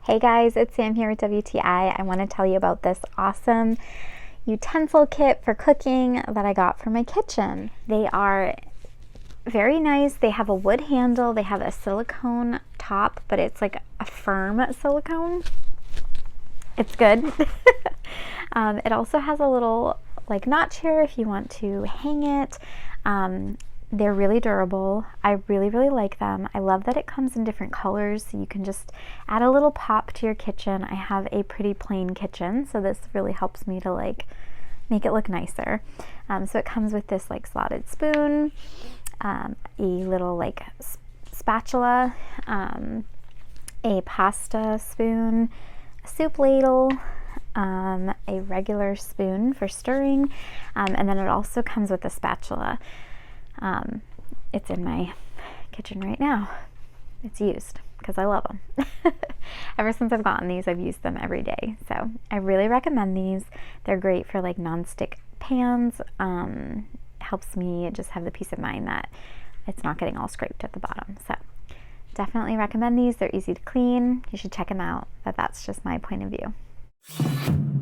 Hey guys, it's Sam here with WTI. I want to tell you about this awesome utensil kit for cooking that I got for my kitchen. They are very nice. They have a wood handle. They have a silicone top, but it's like a firm silicone. It's good. It also has a little like notch here if you want to hang it. They're really durable. I really like them. I love that it comes in different colors, so you can just add a little pop to your kitchen. I have a pretty plain kitchen, so this really helps me to like make it look nicer. So it comes with this like slotted spoon, a little like spatula, a pasta spoon, a soup ladle, a regular spoon for stirring, and then it also comes with a spatula. It's in my kitchen right now. It's used because I love them. Ever since I've gotten these, I've used them every day. So I really recommend these. They're great for like non-stick pans. Helps me just have the peace of mind that it's not getting all scraped at the bottom. So definitely recommend these. They're easy to clean. You should check them out. But that's just my point of view.